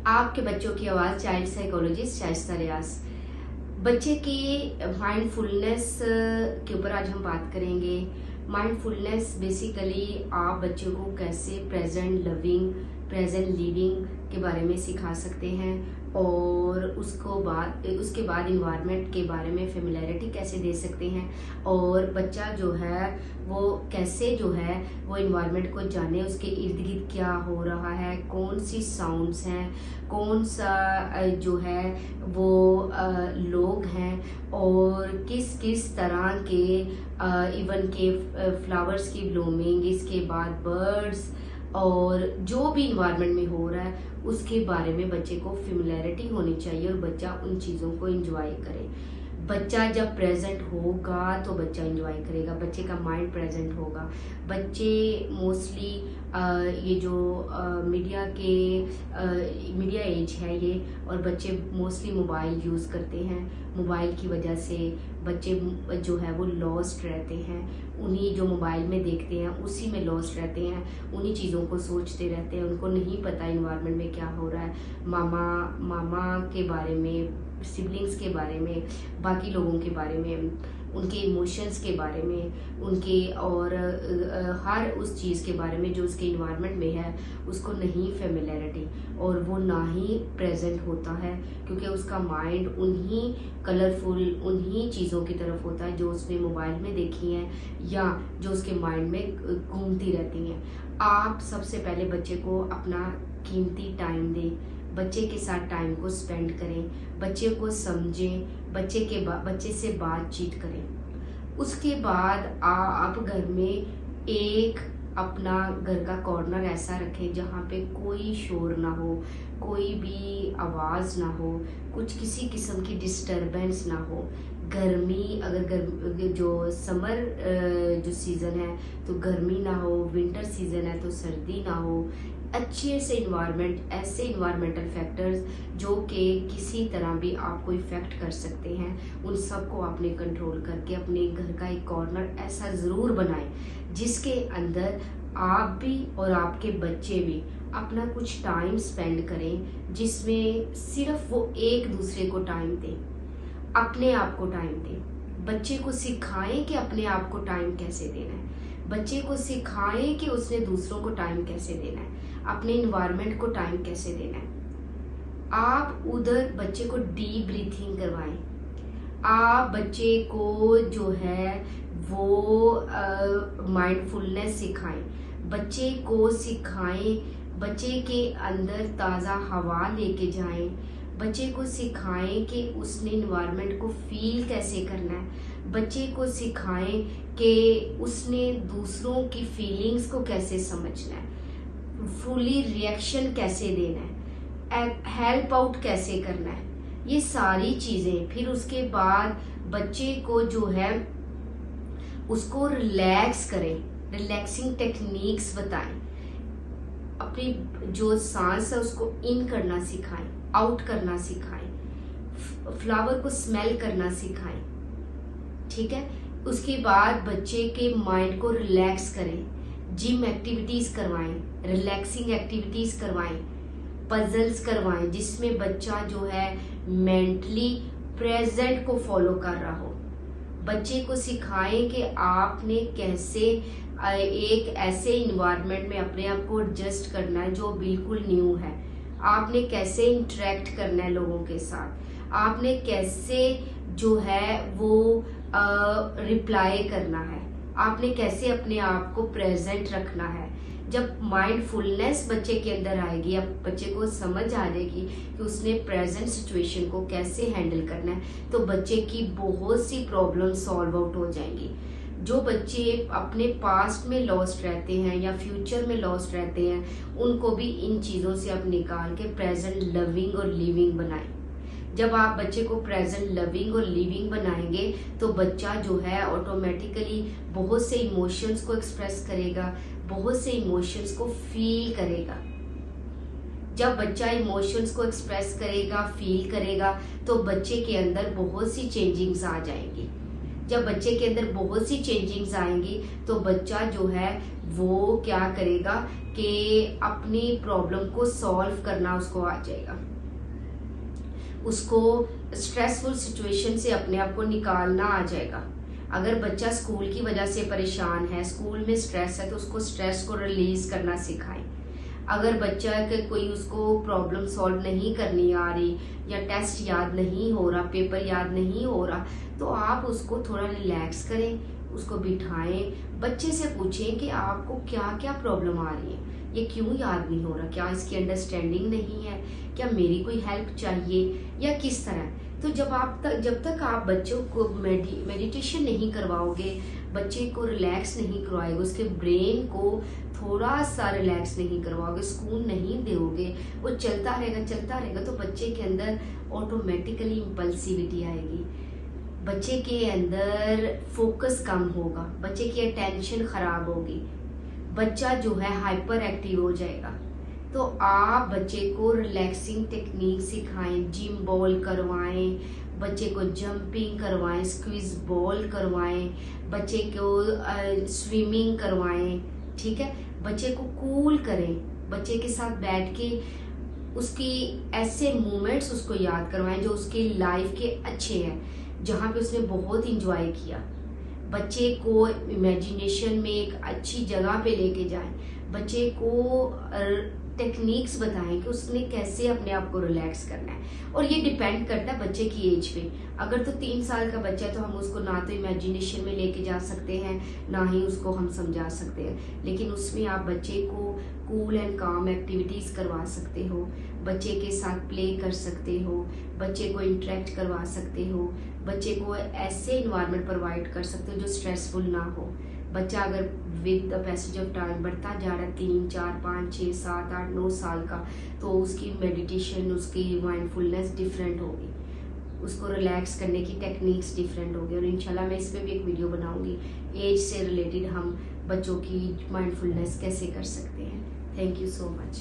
आपके बच्चों की आवाज़, चाइल्ड साइकोलॉजिस्ट शाइस्ता रियाज। बच्चे की माइंडफुलनेस के ऊपर आज हम बात करेंगे। माइंडफुलनेस बेसिकली आप बच्चों को कैसे प्रेजेंट लविंग, प्रेजेंट लिविंग के बारे में सिखा सकते हैं, और उसके बाद इन्वायरमेंट के बारे में फेमिलियरिटी कैसे दे सकते हैं, और बच्चा जो है वो कैसे जो है वो इन्वायरमेंट को जाने, उसके इर्द गिर्द क्या हो रहा है, कौन सी साउंड्स हैं, कौन सा जो है वो लोग हैं, और किस किस तरह के इवन के फ्लावर्स की ब्लूमिंग, इसके बाद बर्ड्स, और जो भी इन्वायरमेंट में हो रहा है उसके बारे में बच्चे को फेमिलियरिटी होनी चाहिए और बच्चा उन चीज़ों को एंजॉय करे। बच्चा जब प्रेजेंट होगा तो बच्चा एंजॉय करेगा, बच्चे का माइंड प्रेजेंट होगा। बच्चे मोस्टली ये जो मीडिया एज है ये, और बच्चे मोस्टली मोबाइल यूज़ करते हैं। मोबाइल की वजह से बच्चे जो है वो लॉस्ट रहते हैं, उन्हीं जो मोबाइल में देखते हैं उसी में लॉस्ट रहते हैं, उन्हीं चीज़ों को सोचते रहते हैं। उनको नहीं पता इन्वायरमेंट में क्या हो रहा है, मामा के बारे में, सिबलिंग्स के बारे में, बाकी लोगों के बारे में, उनके इमोशंस के बारे में, उनके और हर उस चीज़ के बारे में जो उसके इन्वायरमेंट में है उसको नहीं फेमिलियरिटी, और वो ना ही प्रेजेंट होता है, क्योंकि उसका माइंड उन्हीं कलरफुल उन्हीं चीज़ों की तरफ होता है जो उसने मोबाइल में देखी हैं या जो उसके माइंड में घूमती रहती हैं। आप सबसे पहले बच्चे को अपना कीमती टाइम दें, बच्चे के साथ टाइम को स्पेंड करें, बच्चे को समझें, बच्चे से बातचीत करें। उसके बाद आप घर में एक अपना घर का कॉर्नर ऐसा रखें जहाँ पे कोई शोर ना हो, कोई भी आवाज़ ना हो, कुछ किसी किस्म की डिस्टरबेंस ना हो। गर्मी अगर जो समर जो सीज़न है तो गर्मी ना हो, विंटर सीज़न है तो सर्दी ना हो। अच्छे से इन्वायरमेंट, ऐसे इन्वायरमेंटल फैक्टर्स जो कि किसी तरह भी आपको इफ़ेक्ट कर सकते हैं, उन सब को आपने कंट्रोल करके अपने घर का एक कॉर्नर ऐसा ज़रूर बनाएं जिसके अंदर आप भी और आपके बच्चे भी अपना कुछ टाइम स्पेंड करें, जिसमें सिर्फ वो एक दूसरे को टाइम दें, अपने आप को टाइम दें। बच्चे को सिखाएं कि अपने आप को टाइम कैसे देना है, बच्चे को सिखाएं कि उसने दूसरों को टाइम कैसे देना है, अपने इन्वायरमेंट को टाइम कैसे देना है। आप उधर बच्चे को डीप ब्रीथिंग करवाएं, आप बच्चे को जो है वो माइंडफुलनेस सिखाएं, बच्चे को सिखाएं, बच्चे के अंदर ताज़ा हवा लेके जाएं, बच्चे को सिखाएं कि उसने इन्वायरमेंट को फील कैसे करना है, बच्चे को सिखाएं कि उसने दूसरों की फीलिंग्स को कैसे समझना है, फुली रिएक्शन कैसे देना है, हेल्प आउट कैसे करना है, ये सारी चीज़ें। फिर उसके बाद बच्चे को जो है उसको रिलैक्स करें, रिलैक्सिंग टेक्निक्स बताएं, अपनी जो सांस है उसको इन करना सिखाएं, आउट करना सिखाएं, फ्लावर को स्मेल करना सिखाएं। ठीक है, उसके बाद बच्चे के माइंड को रिलैक्स करें, जिम एक्टिविटीज करवाएं, रिलैक्सिंग एक्टिविटीज करवाएं, पजल्स करवाएं, जिसमें बच्चा जो है मेंटली प्रेजेंट को फॉलो कर रहा हो। बच्चे को सिखाएं कि आपने कैसे एक ऐसे इन्वायरमेंट में अपने आप को एडजस्ट करना है जो बिल्कुल न्यू है, आपने कैसे इंटरेक्ट करना है लोगों के साथ, आपने कैसे जो है वो रिप्लाई करना है, आपने कैसे अपने आप को प्रेजेंट रखना है। जब माइंडफुलनेस बच्चे के अंदर आएगी, अब बच्चे को समझ आ जाएगी कि उसने प्रेजेंट सिचुएशन को कैसे हैंडल करना है, तो बच्चे की बहुत सी प्रॉब्लम सॉल्व आउट हो जाएंगी। जो बच्चे अपने पास्ट में लॉस्ट रहते हैं या फ्यूचर में लॉस्ट रहते हैं, उनको भी इन चीज़ों से अब निकाल के प्रेजेंट लविंग और लिविंग बनाएं। जब आप बच्चे को प्रेजेंट लविंग और लिविंग बनाएंगे तो बच्चा जो है ऑटोमेटिकली बहुत से इमोशंस को एक्सप्रेस करेगा, बहुत से इमोशंस को फील करेगा। जब बच्चा इमोशंस को एक्सप्रेस करेगा, फील करेगा, तो बच्चे के अंदर बहुत सी चेंजिंग्स आ जाएंगी। जब बच्चे के अंदर बहुत सी चेंजिंग्स आएंगी तो बच्चा जो है वो क्या करेगा कि अपनी प्रॉब्लम को सॉल्व करना उसको आ जाएगा, उसको स्ट्रेसफुल सिचुएशन से अपने आप को निकालना आ जाएगा। अगर बच्चा स्कूल की वजह से परेशान है, स्कूल में स्ट्रेस है, तो उसको स्ट्रेस को रिलीज करना सिखाएं। अगर बच्चा के कोई उसको प्रॉब्लम सॉल्व नहीं करनी आ रही या टेस्ट याद नहीं हो रहा, पेपर याद नहीं हो रहा, तो आप उसको थोड़ा रिलैक्स करें, उसको बिठाएं, बच्चे से पूछें कि आपको क्या क्या प्रॉब्लम आ रही है, ये क्यों याद नहीं हो रहा, क्या इसकी अंडरस्टैंडिंग नहीं है, क्या मेरी कोई हेल्प चाहिए या किस तरह। तो जब तक आप बच्चों को मेडिटेशन नहीं करवाओगे, बच्चे को रिलैक्स नहीं करवाओगे, उसके ब्रेन को थोड़ा सा रिलैक्स नहीं करवाओगे, सुकून नहीं दोगे, वो चलता रहेगा, तो बच्चे के अंदर ऑटोमेटिकली इम्पल्सिविटी आएगी, बच्चे के अंदर फोकस कम होगा, बच्चे की अटेंशन खराब होगी, बच्चा जो है हाइपर एक्टिव हो जाएगा। तो आप बच्चे को रिलैक्सिंग टेक्निक सिखाएं, जिम बॉल करवाएं, बच्चे को जंपिंग करवाएं, स्क्विज बॉल करवाएं, बच्चे को स्विमिंग करवाएं, ठीक है। बच्चे को कूल करें, बच्चे के साथ बैठ के उसकी ऐसे मोमेंट्स उसको याद करवाएं जो उसके लाइफ के अच्छे हैं, जहाँ पे उसने बहुत इंजॉय किया। बच्चे को इमेजिनेशन में एक अच्छी जगह पे लेके जाएं, बच्चे को टेक्निक्स बताएं कि उसने कैसे अपने आप को रिलैक्स करना है। और ये डिपेंड करता है बच्चे की एज पे। अगर तो 3 साल का बच्चा है तो हम उसको ना तो इमेजिनेशन में लेके जा सकते हैं, ना ही उसको हम समझा सकते हैं, लेकिन उसमें आप बच्चे को कूल एंड काम एक्टिविटीज करवा सकते हो, बच्चे के साथ प्ले कर सकते हो, बच्चे को इंटरेक्ट करवा सकते हो, बच्चे को ऐसे इन्वायरमेंट प्रोवाइड कर सकते हो जो स्ट्रेसफुल ना हो। बच्चा अगर with the passage of time बढ़ता जा रहा है 3, 4, 5, 6, 7, 8, 9 साल का, तो उसकी मेडिटेशन, उसकी माइंडफुलनेस डिफरेंट होगी, उसको रिलैक्स करने की टेक्निक्स डिफरेंट होगी। और इंशाल्लाह मैं इस पर भी एक वीडियो बनाऊंगी, एज से रिलेटेड हम बच्चों की माइंडफुलनेस कैसे कर सकते हैं। Thank you so much.